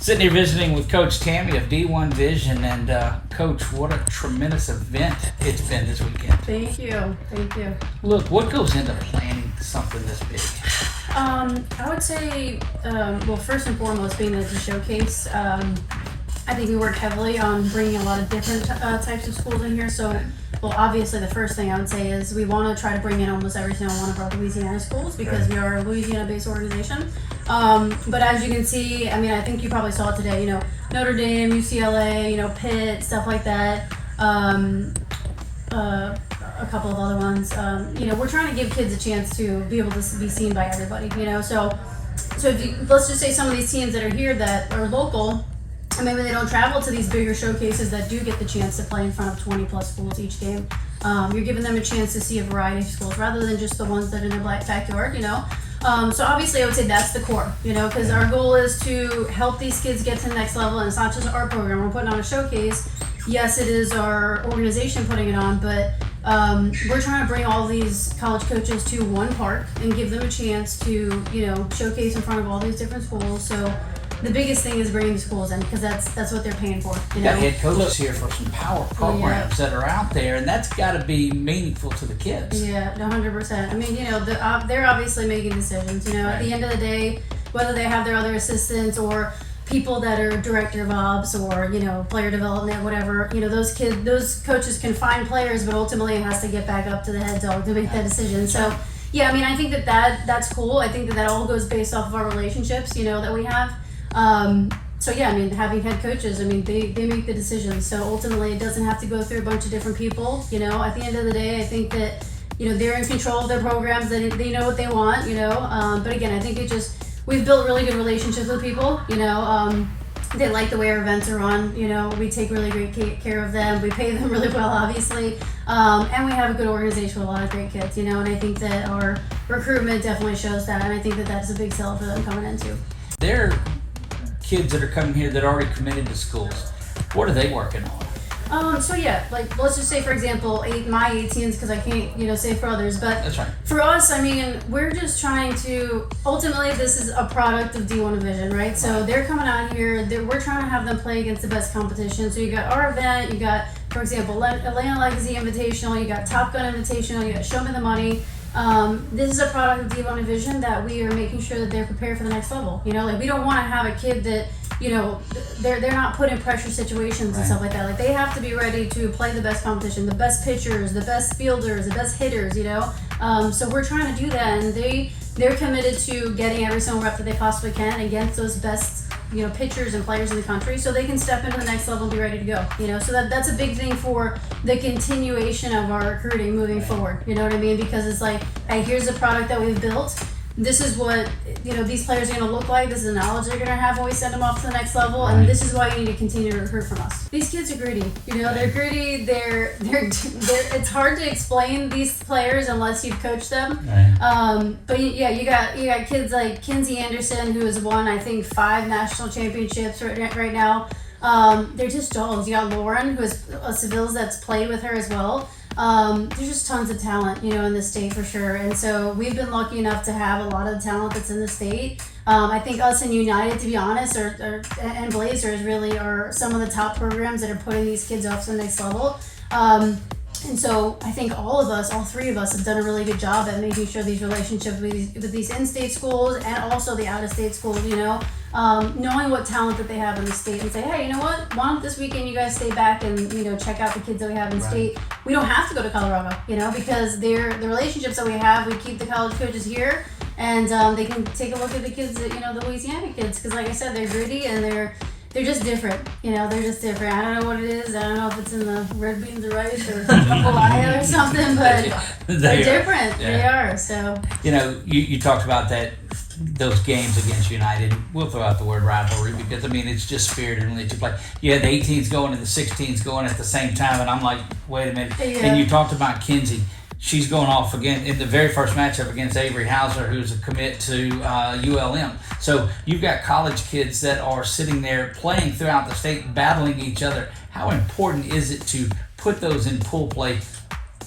Sitting here visiting with Coach Tammy of D1VISION, and Coach, what a tremendous event it's been this weekend. Thank you. Look, what goes into planning something this big? I would say, well, first and foremost, being as a showcase, I think we work heavily on bringing a lot of different types of schools in here. So, well, obviously, the first thing I would say is we want to try to bring in almost every single one of our Louisiana schools because we are a Louisiana-based organization. But as you can see, I mean, I think you probably saw it today, Notre Dame, UCLA, Pitt, stuff like that. A couple of other ones. We're trying to give kids a chance to be able to be seen by everybody, So if you, let's just say some of these teams that are here that are local, and maybe they don't travel to these bigger showcases that do get the chance to play in front of 20 plus schools each game. You're giving them a chance to see a variety of schools rather than just the ones that are in their backyard, So obviously I would say that's the core, because our goal is to help these kids get to the next level, and it's not just our program. We're putting on a showcase. Yes, it is our organization putting it on, but we're trying to bring all these college coaches to one park and give them a chance to, showcase in front of all these different schools. So the biggest thing is bringing the schools in because that's what they're paying for. You got head coaches here for some power programs that are out there, and that's got to be meaningful to the kids. Yeah, 100%. I mean, they're obviously making decisions. At the end of the day, whether they have their other assistants or people that are director of ops or player development, whatever, those coaches can find players, but ultimately it has to get back up to the head dog to make that decision. So yeah, I mean, I think that's cool. I think that all goes based off of our relationships, that we have. So yeah, I mean, having head coaches, I mean, they make the decisions. So ultimately it doesn't have to go through a bunch of different people. At the end of the day, I think that, they're in control of their programs, they know what they want, but again, I think we've built really good relationships with people, they like the way our events are run, we take really great care of them, we pay them really well, obviously, and we have a good organization with a lot of great kids, and I think that our recruitment definitely shows that, and I think that that's a big sell for them coming into. There are kids that are coming here that are already committed to schools. What are they working on? So yeah, like let's just say for example, my 18s, because I can't, say for others, but that's right. For us, I mean, we're just trying to, ultimately this is a product of D1VISION, right? So they're coming out here, we're trying to have them play against the best competition. So you got our event, you got, for example, Atlanta Legacy Invitational, you got Top Gun Invitational, you got Show Me the Money. This is a product of D1VISION that we are making sure that they're prepared for the next level. Like we don't want to have a kid that, they're not put in pressure situations and stuff like that. Like they have to be ready to play the best competition, the best pitchers, the best fielders, the best hitters, So we're trying to do that, and they're committed to getting every single rep that they possibly can against those best, pitchers and players in the country, so they can step into the next level and be ready to go. So that's a big thing for the continuation of our recruiting moving forward. You know what I mean? Because it's like, hey, here's a product that we've built. This is what these players are going to look like. This is the knowledge they're going to have when we send them off to the next level, and this is why you need to continue to recruit from us. These kids are gritty. They're gritty. They're it's hard to explain these players unless you've coached them. But yeah, you got kids like Kinsey Anderson, who has won I think 5 national championships right now. They're just dogs. You got Lauren, who is a Seville's that's played with her as well. There's just tons of talent, in the state for sure. And so we've been lucky enough to have a lot of the talent that's in the state. I think us and United, to be honest, and Blazers really are some of the top programs that are putting these kids up to the next level. And so I think all 3 of us have done a really good job at making sure these relationships with these in-state schools and also the out-of-state schools, knowing what talent that they have in the state and say, hey, you know what, why don't this weekend you guys stay back and, check out the kids that we have in state. We don't have to go to Colorado, because the relationships that we have, we keep the college coaches here and they can take a look at the kids, the Louisiana kids, because like I said, they're gritty and they're just different, they're just different. I don't know what it is. I don't know if it's in the red beans or rice or Hawaii or something, but they're different. Yeah. They are. So you talked about those games against United. We'll throw out the word rivalry because it's just spirited when they play. You had the 18s going and the 16s going at the same time, and I'm like, wait a minute. Yeah. And you talked about Kinsey. She's going off again in the very first matchup against Avery Hauser, who's a commit to ULM. So you've got college kids that are sitting there playing throughout the state, battling each other. How important is it to put those in pool play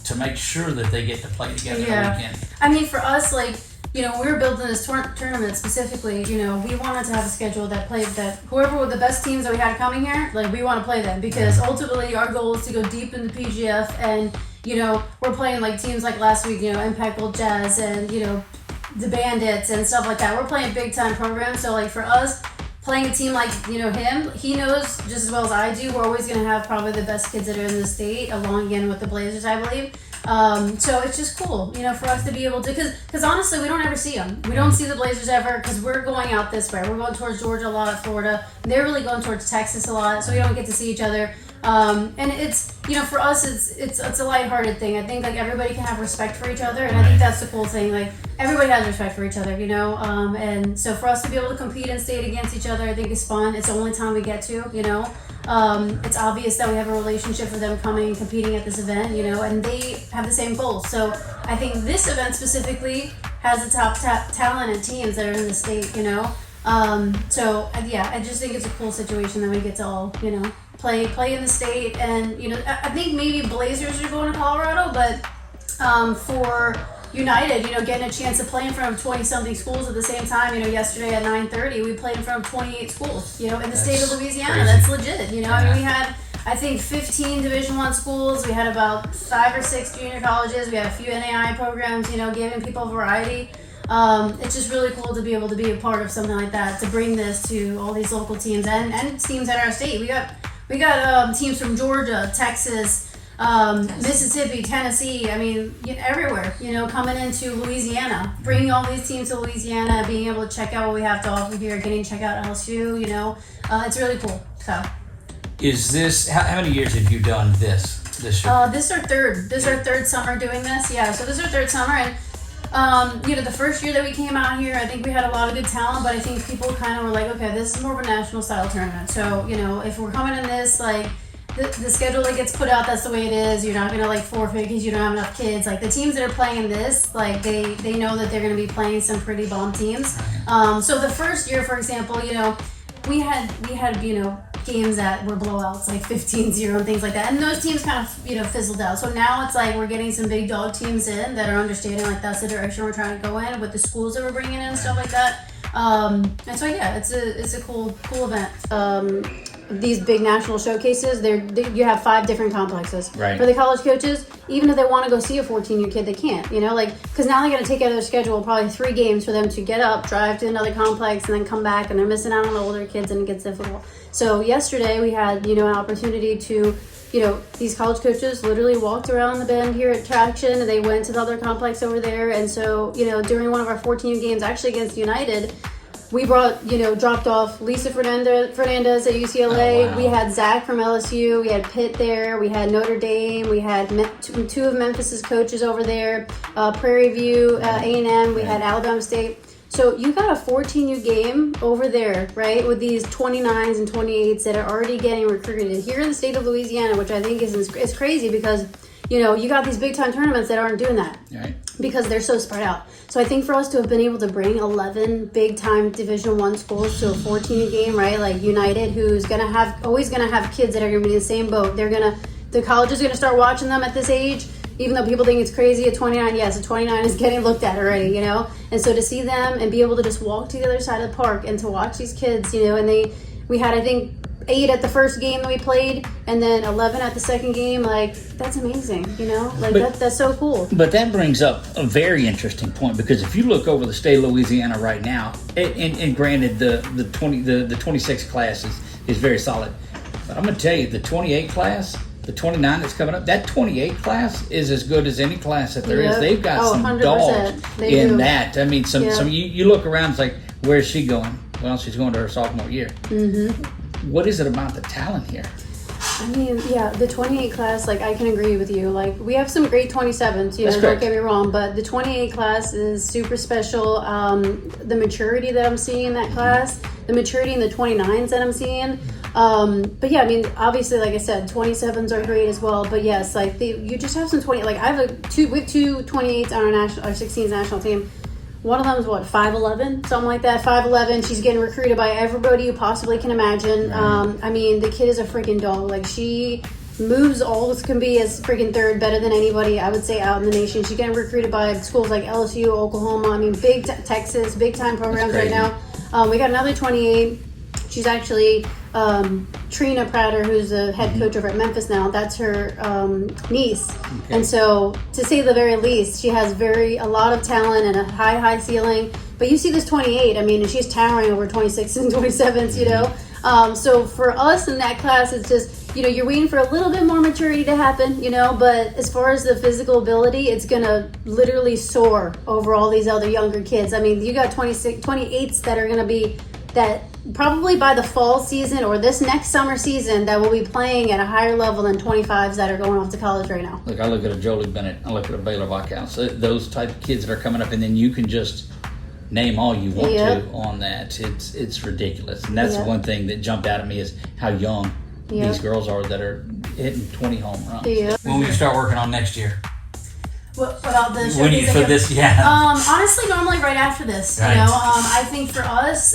to make sure that they get to play together all weekend? I mean, for us, like, when we were building this tournament specifically, we wanted to have a schedule that played that whoever were the best teams that we had coming here, like we want to play them because ultimately our goal is to go deep in the PGF and, we're playing like teams like last week, Impact Gold Jazz and, the Bandits and stuff like that. We're playing big time programs. So like for us, playing a team like, him, he knows just as well as I do, we're always going to have probably the best kids that are in the state, along again with the Blazers, I believe. So it's just cool, for us to be able to, because honestly, we don't ever see them. We don't see the Blazers ever because we're going out this way. We're going towards Georgia a lot, Florida. They're really going towards Texas a lot, so we don't get to see each other. And it's, for us, it's a lighthearted thing. I think like everybody can have respect for each other, and I think that's the cool thing. Like everybody has respect for each other, and so for us to be able to compete in state against each other, I think is fun. It's the only time we get to, it's obvious that we have a relationship with them coming and competing at this event, and they have the same goals. So I think this event specifically has the top talented teams that are in the state, So yeah, I just think it's a cool situation that we get to all, play in the state. And, I think maybe Blazers are going to Colorado, but for United, getting a chance to play in front of 20-something schools at the same time. Yesterday at 9:30, we played in front of 28 schools, in the state of Louisiana. Crazy. That's legit, I mean, we had, I think, 15 Division I schools. We had about 5 or 6 junior colleges. We had a few NAI programs, giving people a variety. It's just really cool to be able to be a part of something like that, to bring this to all these local teams and teams at our state. We got teams from Georgia, Texas, Mississippi, Tennessee, I mean, everywhere, coming into Louisiana, bringing all these teams to Louisiana, being able to check out what we have to offer here, getting to check out LSU, it's really cool. So, Is this, how many years have you done this year? This is our third. This is our third summer doing this. Yeah, so this is our third summer, and the first year that we came out here, I think we had a lot of good talent, but I think people kind of were like, okay, this is more of a national style tournament. So, if we're coming in this, like, the schedule that gets put out, that's the way it is. You're not gonna forfeit because you don't have enough kids. Like the teams that are playing this, like they know that they're gonna be playing some pretty bomb teams. So the first year, for example, we had games that were blowouts, like 15-0 and things like that, and those teams kind of fizzled out. So now it's like we're getting some big dog teams in that are understanding like that's the direction we're trying to go in with the schools that we're bringing in and stuff like that. And so yeah, it's a cool event. These big national showcases, you have 5 different complexes. Right. For the college coaches, even if they want to go see a 14-year kid, they can't, because now they got to take out of their schedule probably 3 games for them to get up, drive to another complex, and then come back, and they're missing out on the older kids, and it gets difficult. So yesterday we had, an opportunity to, these college coaches literally walked around the bend here at Traction, and they went to the other complex over there, and so, during one of our 14 games, actually against United, we brought, dropped off Lisa Fernandez at UCLA. Oh, wow. We had Zach from LSU. We had Pitt there. We had Notre Dame. We had 2 of Memphis's coaches over there. Prairie View, A&M. We had Alabama State. So you got a 14U game over there, right, with these 29s and 28s that are already getting recruited here in the state of Louisiana, which I think is crazy because, you got these big-time tournaments that aren't doing that. Right. Because they're so spread out. So I think for us to have been able to bring 11 big-time Division I schools to a 14 game, right? Like United, who's always gonna have kids that are gonna be in the same boat. The college is gonna start watching them at this age, even though people think it's crazy at 29. Yes, at 29 is getting looked at already, And so to see them and be able to just walk to the other side of the park and to watch these kids, and we had, I think, 8 at the first game that we played, and then 11 at the second game. Like, that's amazing, that's so cool. But that brings up a very interesting point, because if you look over the state of Louisiana right now, and granted the 26 class is very solid, but I'm going to tell you, the 28 class, the 29 that's coming up, that 28 class is as good as any class that there is. They've got some 100%. dogs in that. I mean, some you look around, it's like, where's she going? Well, she's going to her sophomore year. Mm-hmm. What is it about the talent here? I mean, yeah, the 28 class, I can agree with you. We have some great 27s, don't get me wrong, but the 28 class is super special. The maturity that I'm seeing in that class, the maturity in the 29s that I'm seeing. But yeah, I mean, obviously, like I said, 27s are great as well. But yes, you just have some 20. I have two 28s on our 16s national team. One of them is 5'11", something like that. 5'11". She's getting recruited by everybody you possibly can imagine. Right. I mean, the kid is a freaking dog. She moves always can be as freaking third, better than anybody, I would say, out in the nation. She's getting recruited by schools like LSU, Oklahoma. I mean, Texas, big time programs right now. We got another 28. She's actually Trina Prater, who's the head coach over at Memphis now. That's her niece. Okay. And so, to say the very least, she has a lot of talent and a high ceiling. But you see this 28, I mean, and she's towering over 26 and 27s, you know. So for us in that class, it's just, you know, you're waiting for a little bit more maturity to happen, you know, but as far as the physical ability, it's going to literally soar over all these other younger kids. I mean, you got 28s that are going to be that probably by the fall season or this next summer season that will be playing at a higher level than 25s that are going off to college right now. Look, I look at a Jolie Bennett, I look at a Baylor Viscount, so those type of kids that are coming up, and then you can just name all you want to on that. It's ridiculous, and that's the one thing that jumped out at me is how young these girls are that are hitting 20 home runs. When we start working on next year. What about the show? When you for this, honestly, normally right after this, right. You know, I think for us,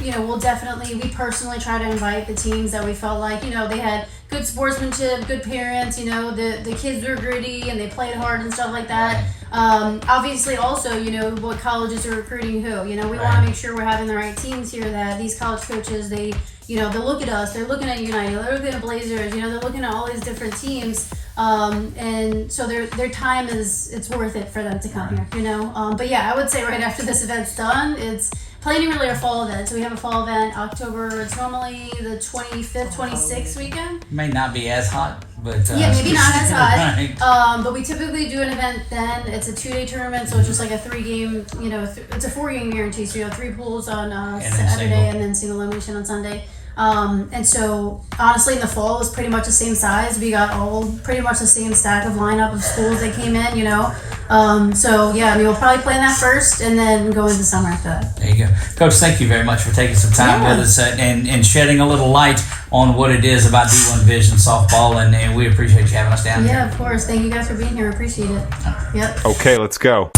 you know, we personally try to invite the teams that we felt like, you know, they had good sportsmanship, good parents, you know, the kids were gritty and they played hard and stuff like that. Obviously also, you know, what colleges are recruiting who, you know, we want to make sure we're having the right teams here, that these college coaches, they look at us, they're looking at United, they're looking at Blazers, you know, they're looking at all these different teams. And so their time it's worth it for them to come here, you know. But yeah, I would say right after this event's done, it's planning really our fall event. So we have a fall event October. It's normally the 25th, 26th weekend. May not be as hot, but yeah, maybe not as hot. Right. But we typically do an event then. It's a 2-day tournament, so it's just like a 3-game. You know, it's a 4-game guarantee. So you have 3 pools on Saturday and then single elimination on Sunday. And so honestly in the fall it was pretty much the same size. We got all pretty much the same stack of lineup of schools that came in, you know. So yeah, I mean, we'll probably play that first and then go into summer after that. There you go. Coach, thank you very much for taking some time with us and shedding a little light on what it is about D1 Vision softball, and we appreciate you having us down here. Yeah, of course. Thank you guys for being here. I appreciate it. Yep. Okay, let's go.